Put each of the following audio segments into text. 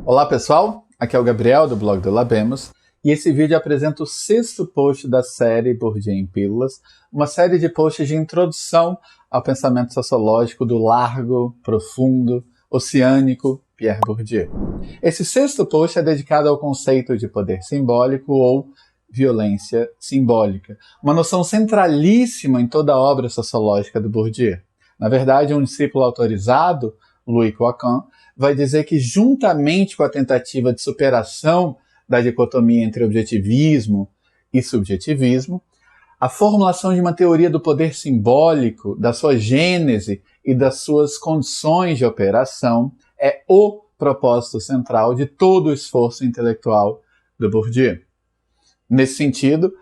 Olá pessoal, aqui é o Gabriel do blog do Labemos e esse vídeo apresenta o 6º post da série Bourdieu em Pílulas, uma série de posts de introdução ao pensamento sociológico do largo, profundo, oceânico Pierre Bourdieu. Esse 6º post é dedicado ao conceito de poder simbólico ou violência simbólica, uma noção centralíssima em toda a obra sociológica do Bourdieu. Na verdade, um discípulo autorizado, Louis Coacan, vai dizer que, juntamente com a tentativa de superação da dicotomia entre objetivismo e subjetivismo, a formulação de uma teoria do poder simbólico, da sua gênese e das suas condições de operação é o propósito central de todo o esforço intelectual do Bourdieu. Nesse sentido,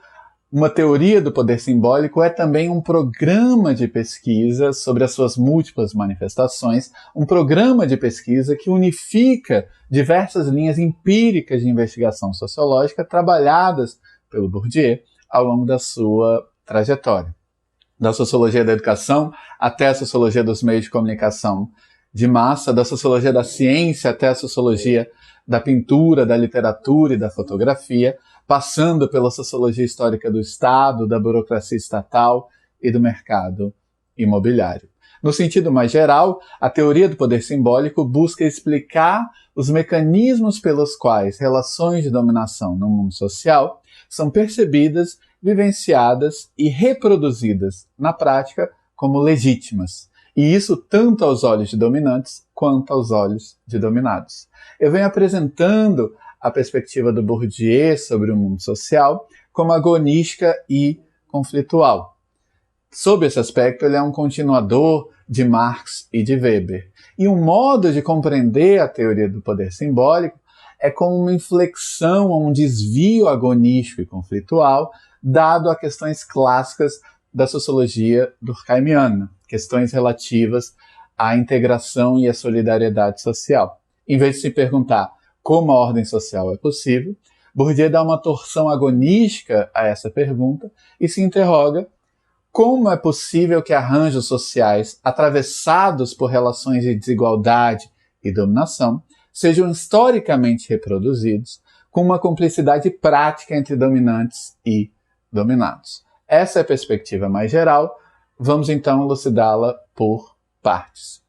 uma teoria do poder simbólico é também um programa de pesquisa sobre as suas múltiplas manifestações, um programa de pesquisa que unifica diversas linhas empíricas de investigação sociológica trabalhadas pelo Bourdieu ao longo da sua trajetória. Da sociologia da educação até a sociologia dos meios de comunicação de massa, da sociologia da ciência até a sociologia da pintura, da literatura e da fotografia, passando pela sociologia histórica do Estado, da burocracia estatal e do mercado imobiliário. No sentido mais geral, a teoria do poder simbólico busca explicar os mecanismos pelos quais relações de dominação no mundo social são percebidas, vivenciadas e reproduzidas na prática como legítimas. E isso tanto aos olhos de dominantes quanto aos olhos de dominados. Eu venho apresentando a perspectiva do Bourdieu sobre o mundo social como agonística e conflitual. Sob esse aspecto, ele é um continuador de Marx e de Weber. E um modo de compreender a teoria do poder simbólico é como uma inflexão, um desvio agonístico e conflitual, dado a questões clássicas da sociologia durkheimiana, questões relativas à integração e à solidariedade social. Em vez de se perguntar como a ordem social é possível, Bourdieu dá uma torção agonística a essa pergunta e se interroga como é possível que arranjos sociais atravessados por relações de desigualdade e dominação sejam historicamente reproduzidos com uma cumplicidade prática entre dominantes e dominados. Essa é a perspectiva mais geral, vamos então elucidá-la por partes.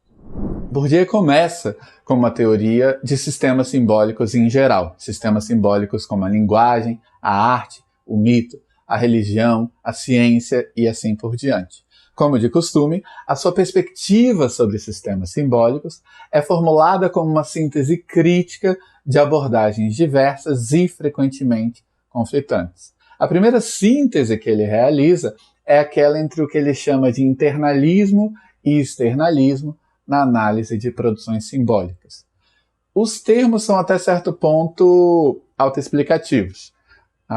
Bourdieu começa com uma teoria de sistemas simbólicos em geral, sistemas simbólicos como a linguagem, a arte, o mito, a religião, a ciência e assim por diante. Como de costume, a sua perspectiva sobre sistemas simbólicos é formulada como uma síntese crítica de abordagens diversas e frequentemente conflitantes. A primeira síntese que ele realiza é aquela entre o que ele chama de internalismo e externalismo na análise de produções simbólicas. Os termos são até certo ponto autoexplicativos.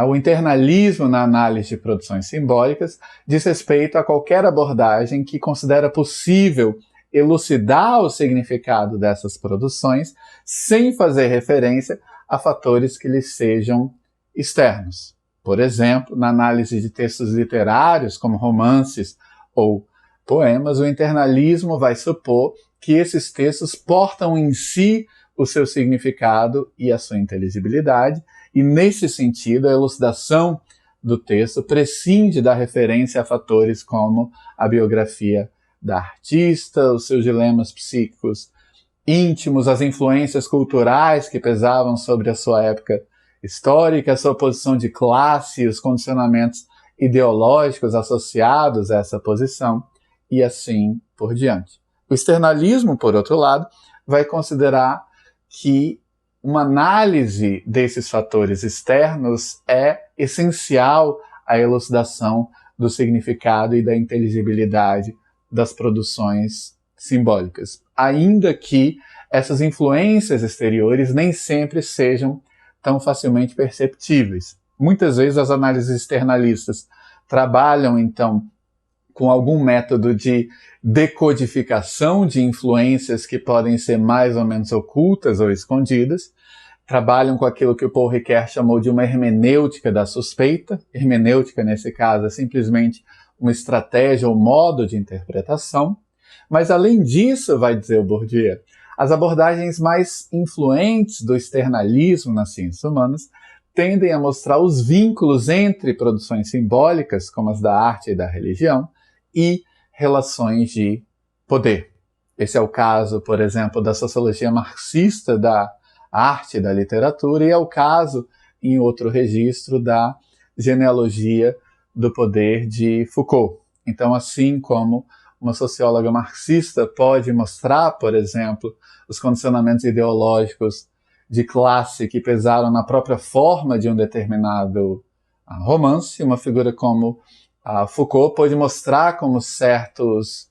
O internalismo na análise de produções simbólicas diz respeito a qualquer abordagem que considera possível elucidar o significado dessas produções sem fazer referência a fatores que lhes sejam externos. Por exemplo, na análise de textos literários, como romances ou poemas, o internalismo vai supor que esses textos portam em si o seu significado e a sua inteligibilidade, e nesse sentido a elucidação do texto prescinde da referência a fatores como a biografia da artista, os seus dilemas psíquicos íntimos, as influências culturais que pesavam sobre a sua época histórica, a sua posição de classe, os condicionamentos ideológicos associados a essa posição, e assim por diante. O externalismo, por outro lado, vai considerar que uma análise desses fatores externos é essencial à elucidação do significado e da inteligibilidade das produções simbólicas, ainda que essas influências exteriores nem sempre sejam tão facilmente perceptíveis. Muitas vezes as análises externalistas trabalham, então, com algum método de decodificação de influências que podem ser mais ou menos ocultas ou escondidas, trabalham com aquilo que o Paul Ricoeur chamou de uma hermenêutica da suspeita. Hermenêutica, nesse caso, é simplesmente uma estratégia ou modo de interpretação. Mas, além disso, vai dizer o Bourdieu, As abordagens mais influentes do externalismo nas ciências humanas tendem a mostrar os vínculos entre produções simbólicas, como as da arte e da religião, e relações de poder. Esse é o caso, por exemplo, da sociologia marxista da arte e da literatura, e é o caso, em outro registro, da genealogia do poder de Foucault. Então, assim como uma socióloga marxista pode mostrar, por exemplo, os condicionamentos ideológicos de classe que pesaram na própria forma de um determinado romance, uma figura como Foucault pode mostrar como certos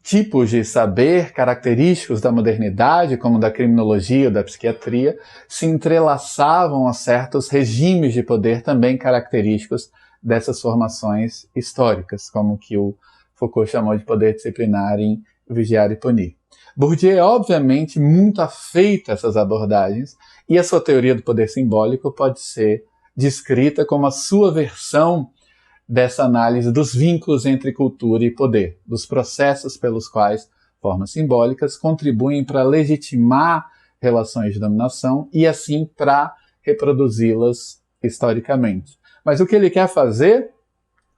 tipos de saber característicos da modernidade, como da criminologia ou da psiquiatria, se entrelaçavam a certos regimes de poder também característicos dessas formações históricas, como que o Foucault chamou de poder disciplinar em Vigiar e Punir. Bourdieu é, obviamente, muito afeito a essas abordagens, e a sua teoria do poder simbólico pode ser descrita como a sua versão dessa análise dos vínculos entre cultura e poder, dos processos pelos quais formas simbólicas contribuem para legitimar relações de dominação e, assim, para reproduzi-las historicamente. Mas o que ele quer fazer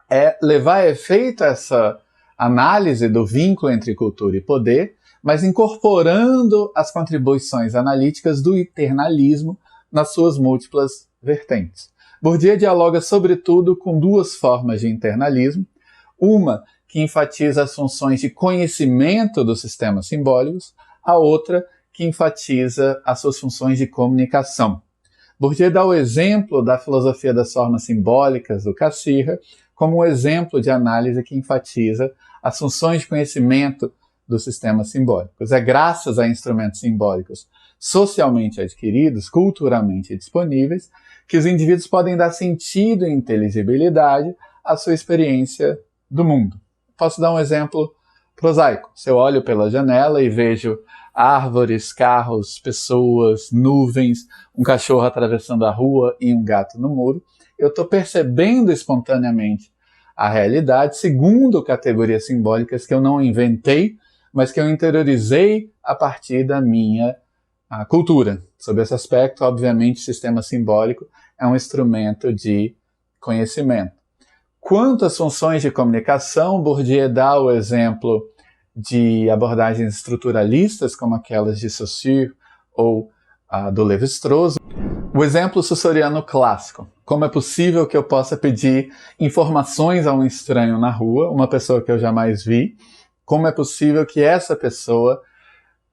é levar a efeito essa análise do vínculo entre cultura e poder, mas incorporando as contribuições analíticas do internalismo nas suas múltiplas vertentes. Bourdieu dialoga, sobretudo, com duas formas de internalismo, uma que enfatiza as funções de conhecimento dos sistemas simbólicos, a outra que enfatiza as suas funções de comunicação. Bourdieu dá o exemplo da filosofia das formas simbólicas do Cassirer como um exemplo de análise que enfatiza as funções de conhecimento dos sistemas simbólicos. É graças a instrumentos simbólicos socialmente adquiridos, culturalmente disponíveis, que os indivíduos podem dar sentido e inteligibilidade à sua experiência do mundo. Posso dar um exemplo prosaico. Se eu olho pela janela e vejo árvores, carros, pessoas, nuvens, um cachorro atravessando a rua e um gato no muro, eu estou percebendo espontaneamente a realidade segundo categorias simbólicas que eu não inventei, mas que eu interiorizei a partir da minha cultura. Sob esse aspecto, obviamente, o sistema simbólico é um instrumento de conhecimento. Quanto às funções de comunicação, Bourdieu dá o exemplo de abordagens estruturalistas, como aquelas de Saussure ou do Lévi-Strauss. O exemplo sussuriano clássico. Como é possível que eu possa pedir informações a um estranho na rua, uma pessoa que eu jamais vi? Como é possível que essa pessoa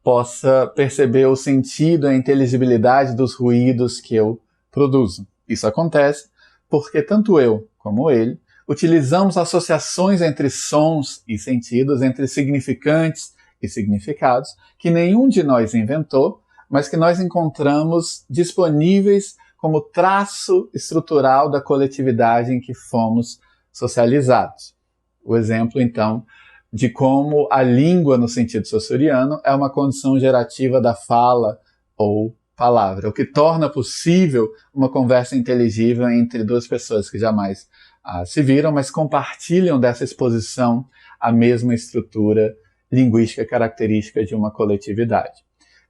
possa perceber o sentido, a inteligibilidade dos ruídos que eu produzo? Isso acontece porque tanto eu como ele utilizamos associações entre sons e sentidos, entre significantes e significados, que nenhum de nós inventou, mas que nós encontramos disponíveis como traço estrutural da coletividade em que fomos socializados. O exemplo, então, de como a língua, no sentido saussuriano, é uma condição gerativa da fala ou palavra, o que torna possível uma conversa inteligível entre duas pessoas que jamais se viram, mas compartilham dessa exposição a mesma estrutura linguística característica de uma coletividade.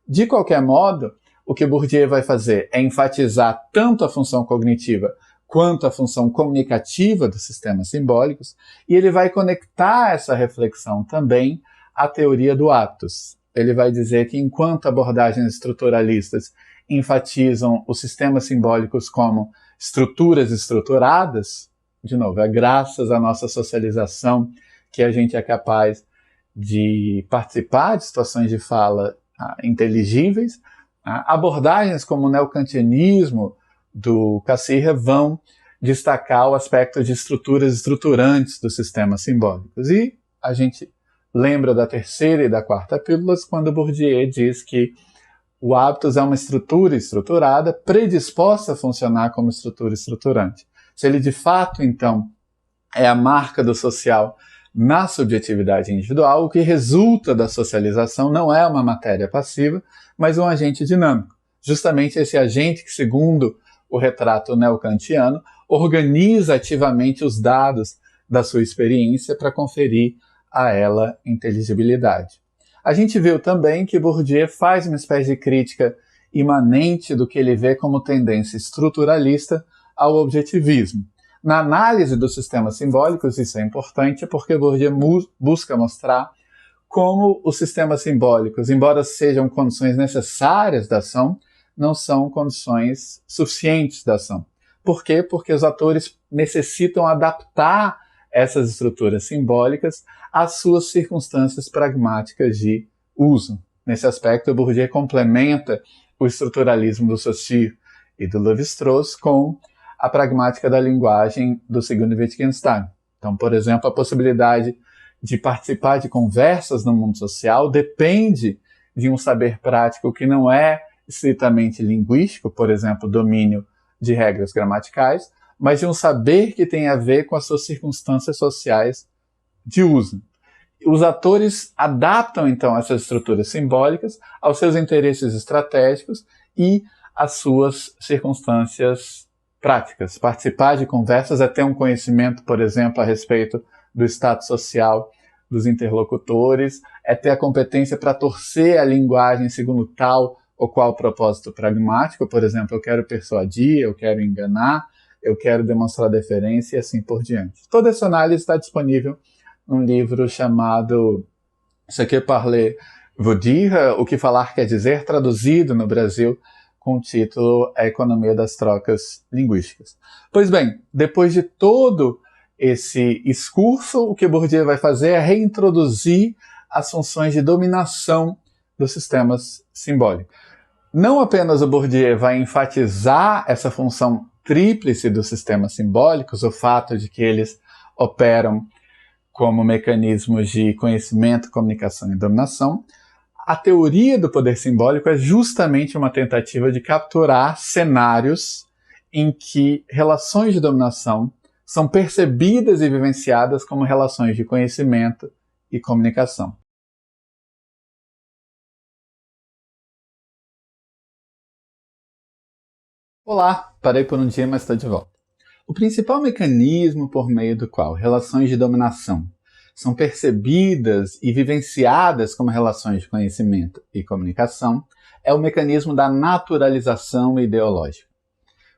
De qualquer modo, o que Bourdieu vai fazer é enfatizar tanto a função cognitiva quanto a função comunicativa dos sistemas simbólicos, e ele vai conectar essa reflexão também à teoria do Aptos. Ele vai dizer que enquanto abordagens estruturalistas enfatizam os sistemas simbólicos como estruturas estruturadas, de novo, é graças à nossa socialização que a gente é capaz de participar de situações de fala inteligíveis, abordagens como o neocantianismo do Cassirer vão destacar o aspecto de estruturas estruturantes dos sistemas simbólicos. E a gente lembra da terceira e da quarta pílulas quando Bourdieu diz que o hábitos é uma estrutura estruturada predisposta a funcionar como estrutura estruturante. Se ele de fato, então, é a marca do social na subjetividade individual, o que resulta da socialização não é uma matéria passiva, mas um agente dinâmico. Justamente esse agente que, segundo o retrato neocantiano, organiza ativamente os dados da sua experiência para conferir a ela inteligibilidade. A gente viu também que Bourdieu faz uma espécie de crítica imanente do que ele vê como tendência estruturalista ao objetivismo. Na análise dos sistemas simbólicos, isso é importante porque Bourdieu busca mostrar como os sistemas simbólicos, embora sejam condições necessárias da ação, não são condições suficientes da ação. Por quê? Porque os atores necessitam adaptar essas estruturas simbólicas às suas circunstâncias pragmáticas de uso. Nesse aspecto, Bourdieu complementa o estruturalismo do Saussure e do Lévi-Strauss com a pragmática da linguagem do segundo Wittgenstein. Então, por exemplo, a possibilidade de participar de conversas no mundo social depende de um saber prático que não é estritamente linguístico, por exemplo, domínio de regras gramaticais, mas de um saber que tem a ver com as suas circunstâncias sociais de uso. Os atores adaptam, então, essas estruturas simbólicas aos seus interesses estratégicos e às suas circunstâncias práticas. Participar de conversas é ter um conhecimento, por exemplo, a respeito do status social dos interlocutores, é ter a competência para torcer a linguagem segundo tal ou qual propósito pragmático, por exemplo, eu quero persuadir, eu quero enganar, eu quero demonstrar deferência e assim por diante. Toda essa análise está disponível num livro chamado Ce que parler veut dire, o que falar quer dizer, traduzido no Brasil com o título A Economia das Trocas Linguísticas. Pois bem, depois de todo esse excurso, o que Bourdieu vai fazer é reintroduzir as funções de dominação dos sistemas simbólicos. Não apenas o Bourdieu vai enfatizar essa função tríplice dos sistemas simbólicos, o fato de que eles operam como mecanismos de conhecimento, comunicação e dominação. A teoria do poder simbólico é justamente uma tentativa de capturar cenários em que relações de dominação são percebidas e vivenciadas como relações de conhecimento e comunicação. Olá, parei por um dia, mas estou de volta. O principal mecanismo por meio do qual relações de dominação são percebidas e vivenciadas como relações de conhecimento e comunicação é o mecanismo da naturalização ideológica.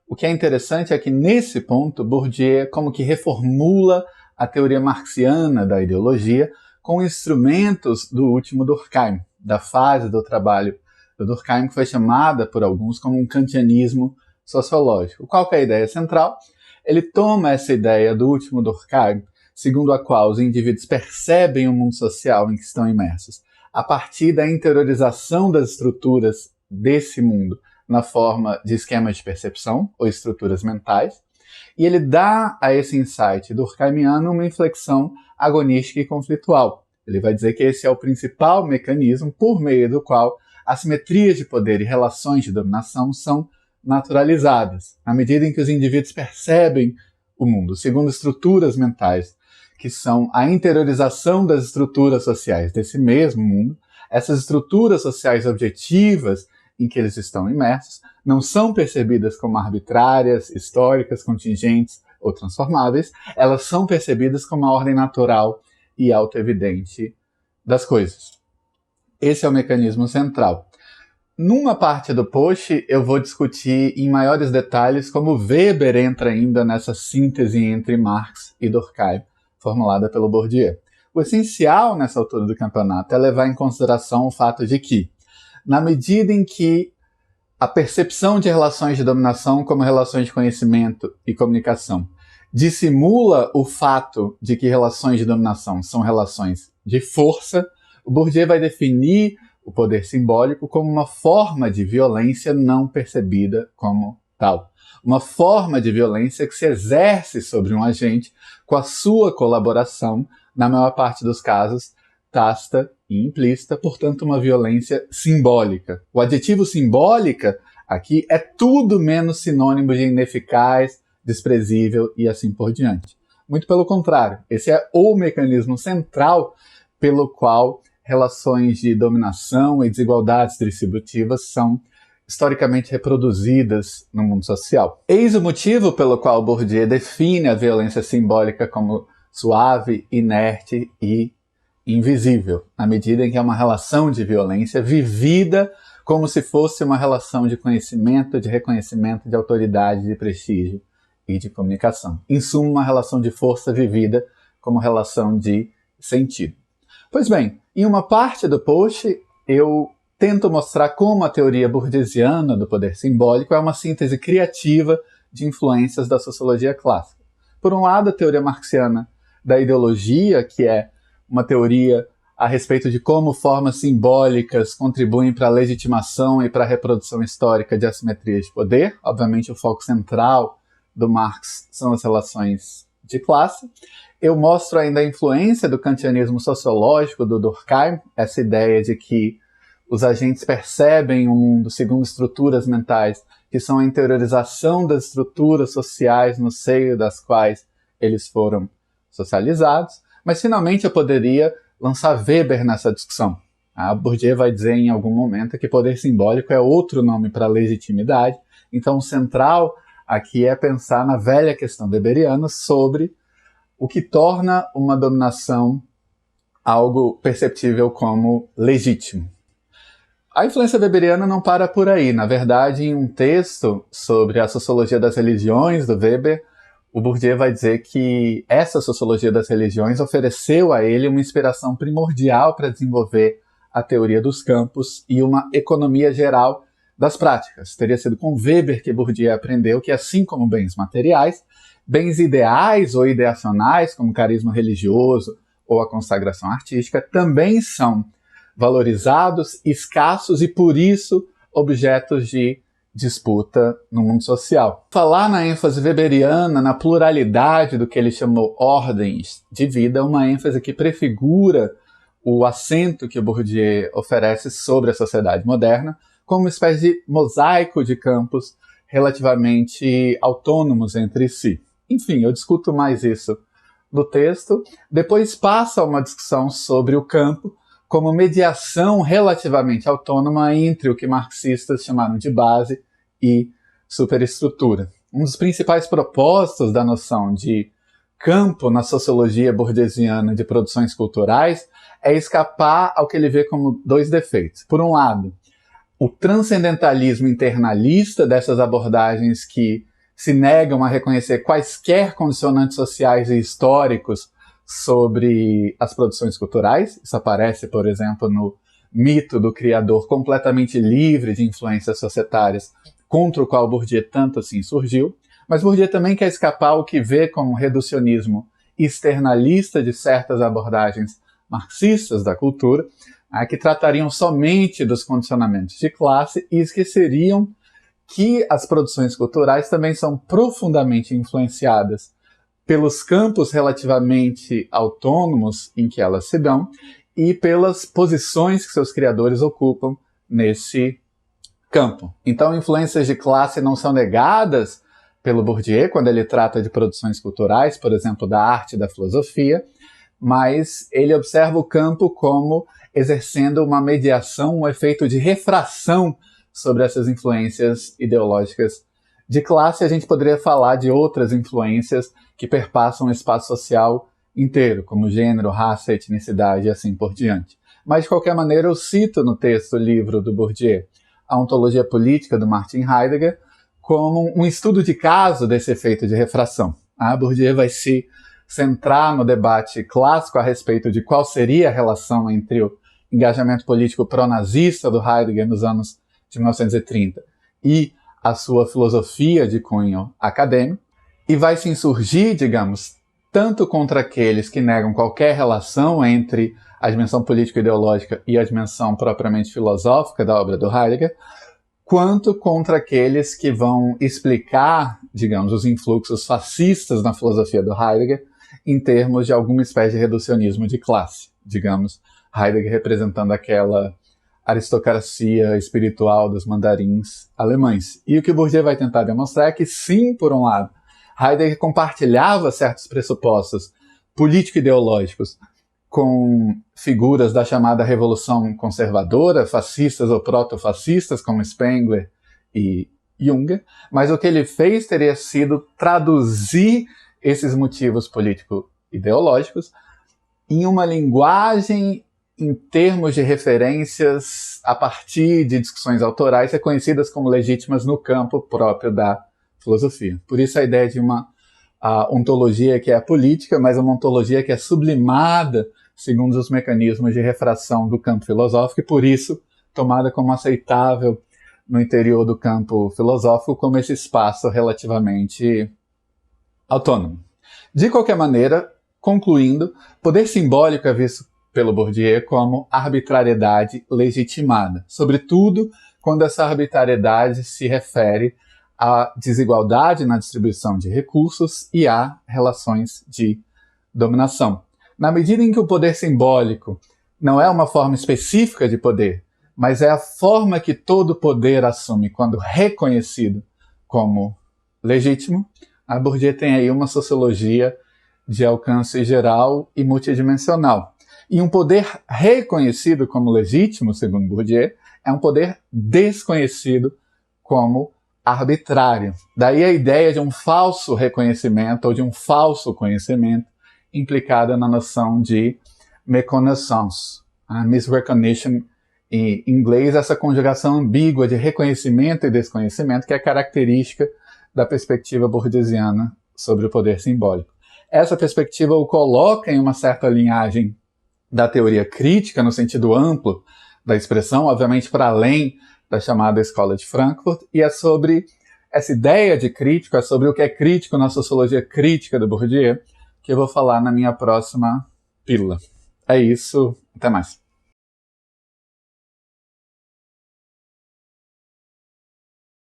O que é interessante é que, nesse ponto, Bourdieu como que reformula a teoria marxiana da ideologia com instrumentos do último Durkheim, da fase do trabalho do Durkheim, que foi chamada por alguns como um kantianismo sociológico. Qual que é a ideia central? Ele toma essa ideia do último Durkheim, segundo a qual os indivíduos percebem o mundo social em que estão imersos, a partir da interiorização das estruturas desse mundo na forma de esquemas de percepção ou estruturas mentais, e ele dá a esse insight durkheimiano uma inflexão agonística e conflitual. Ele vai dizer que esse é o principal mecanismo por meio do qual assimetrias de poder e relações de dominação são naturalizadas, à medida em que os indivíduos percebem o mundo, segundo estruturas mentais, que são a interiorização das estruturas sociais desse mesmo mundo. Essas estruturas sociais objetivas em que eles estão imersos não são percebidas como arbitrárias, históricas, contingentes ou transformáveis, elas são percebidas como a ordem natural e autoevidente das coisas. Esse é o mecanismo central. Numa parte do post, eu vou discutir em maiores detalhes como Weber entra ainda nessa síntese entre Marx e Durkheim, formulada pelo Bourdieu. O essencial nessa altura do campeonato é levar em consideração o fato de que, na medida em que a percepção de relações de dominação como relações de conhecimento e comunicação dissimula o fato de que relações de dominação são relações de força, o Bourdieu vai definir o poder simbólico como uma forma de violência não percebida como tal. Uma forma de violência que se exerce sobre um agente com a sua colaboração, na maior parte dos casos, tácita e implícita, portanto uma violência simbólica. O adjetivo simbólica aqui é tudo menos sinônimo de ineficaz, desprezível e assim por diante. Muito pelo contrário, esse é o mecanismo central pelo qual relações de dominação e desigualdades distributivas são historicamente reproduzidas no mundo social. Eis o motivo pelo qual Bourdieu define a violência simbólica como suave, inerte e invisível, na medida em que é uma relação de violência vivida como se fosse uma relação de conhecimento, de reconhecimento, de autoridade, de prestígio e de comunicação. Em suma, uma relação de força vivida como relação de sentido. Pois bem, em uma parte do post, eu tento mostrar como a teoria burgesiana do poder simbólico é uma síntese criativa de influências da sociologia clássica. Por um lado, a teoria marxiana da ideologia, que é uma teoria a respeito de como formas simbólicas contribuem para a legitimação e para a reprodução histórica de assimetrias de poder. Obviamente, o foco central do Marx são as relações de classe. Eu mostro ainda a influência do kantianismo sociológico do Durkheim, essa ideia de que os agentes percebem o mundo segundo estruturas mentais, que são a interiorização das estruturas sociais no seio das quais eles foram socializados. Mas, finalmente, eu poderia lançar Weber nessa discussão. A Bourdieu vai dizer em algum momento que poder simbólico é outro nome para legitimidade. Então, o central aqui é pensar na velha questão weberiana sobre o que torna uma dominação algo perceptível como legítimo. A influência weberiana não para por aí. Na verdade, em um texto sobre a sociologia das religiões do Weber, o Bourdieu vai dizer que essa sociologia das religiões ofereceu a ele uma inspiração primordial para desenvolver a teoria dos campos e uma economia geral das práticas. Teria sido com Weber que Bourdieu aprendeu que, assim como bens materiais, bens ideais ou ideacionais, como o carisma religioso ou a consagração artística, também são valorizados, escassos e, por isso, objetos de disputa no mundo social. Falar na ênfase weberiana, na pluralidade do que ele chamou ordens de vida, uma ênfase que prefigura o assento que o Bourdieu oferece sobre a sociedade moderna, como uma espécie de mosaico de campos relativamente autônomos entre si. Enfim, eu discuto mais isso no texto. Depois passa uma discussão sobre o campo como mediação relativamente autônoma entre o que marxistas chamaram de base e superestrutura. Um dos principais propósitos da noção de campo na sociologia burguesiana de produções culturais é escapar ao que ele vê como dois defeitos. Por um lado, o transcendentalismo internalista dessas abordagens que se negam a reconhecer quaisquer condicionantes sociais e históricos sobre as produções culturais. Isso aparece, por exemplo, no mito do criador completamente livre de influências societárias, contra o qual Bourdieu tanto assim surgiu. Mas Bourdieu também quer escapar ao que vê como reducionismo externalista de certas abordagens marxistas da cultura, que tratariam somente dos condicionamentos de classe e esqueceriam que as produções culturais também são profundamente influenciadas pelos campos relativamente autônomos em que elas se dão e pelas posições que seus criadores ocupam nesse campo. Então, influências de classe não são negadas pelo Bourdieu quando ele trata de produções culturais, por exemplo, da arte e da filosofia, mas ele observa o campo como exercendo uma mediação, um efeito de refração sobre essas influências ideológicas de classe. A gente poderia falar de outras influências que perpassam o espaço social inteiro, como gênero, raça, etnicidade e assim por diante. Mas, de qualquer maneira, eu cito no texto o livro do Bourdieu, A Ontologia Política, do Martin Heidegger, como um estudo de caso desse efeito de refração. Bourdieu vai se centrar no debate clássico a respeito de qual seria a relação entre o engajamento político pró-nazista do Heidegger nos anos de 1930 e a sua filosofia de cunho acadêmico, e vai se insurgir, digamos, tanto contra aqueles que negam qualquer relação entre a dimensão político-ideológica e a dimensão propriamente filosófica da obra do Heidegger, quanto contra aqueles que vão explicar, digamos, os influxos fascistas na filosofia do Heidegger em termos de alguma espécie de reducionismo de classe, digamos, Heidegger representando aquela aristocracia espiritual dos mandarins alemães. E o que Bourdieu vai tentar demonstrar é que, sim, por um lado, Heidegger compartilhava certos pressupostos político-ideológicos com figuras da chamada Revolução Conservadora, fascistas ou proto-fascistas, como Spengler e Junger, mas o que ele fez teria sido traduzir esses motivos político-ideológicos em uma linguagem em termos de referências a partir de discussões autorais reconhecidas como legítimas no campo próprio da filosofia. Por isso a ideia de uma ontologia que é política, mas uma ontologia que é sublimada segundo os mecanismos de refração do campo filosófico e por isso tomada como aceitável no interior do campo filosófico como esse espaço relativamente autônomo. De qualquer maneira, concluindo, poder simbólico é visto pelo Bourdieu como arbitrariedade legitimada, sobretudo quando essa arbitrariedade se refere à desigualdade na distribuição de recursos e a relações de dominação. Na medida em que o poder simbólico não é uma forma específica de poder, mas é a forma que todo poder assume quando reconhecido como legítimo, a Bourdieu tem aí uma sociologia de alcance geral e multidimensional. E um poder reconhecido como legítimo, segundo Bourdieu, é um poder desconhecido como arbitrário. Daí a ideia de um falso reconhecimento ou de um falso conhecimento implicada na noção de méconnaissance, a misrecognition em inglês, essa conjugação ambígua de reconhecimento e desconhecimento que é característica da perspectiva bourdieusiana sobre o poder simbólico. Essa perspectiva o coloca em uma certa linhagem da teoria crítica, no sentido amplo da expressão, obviamente para além da chamada Escola de Frankfurt, e é sobre essa ideia de crítico, é sobre o que é crítico na sociologia crítica do Bourdieu, que eu vou falar na minha próxima pílula. É isso, até mais.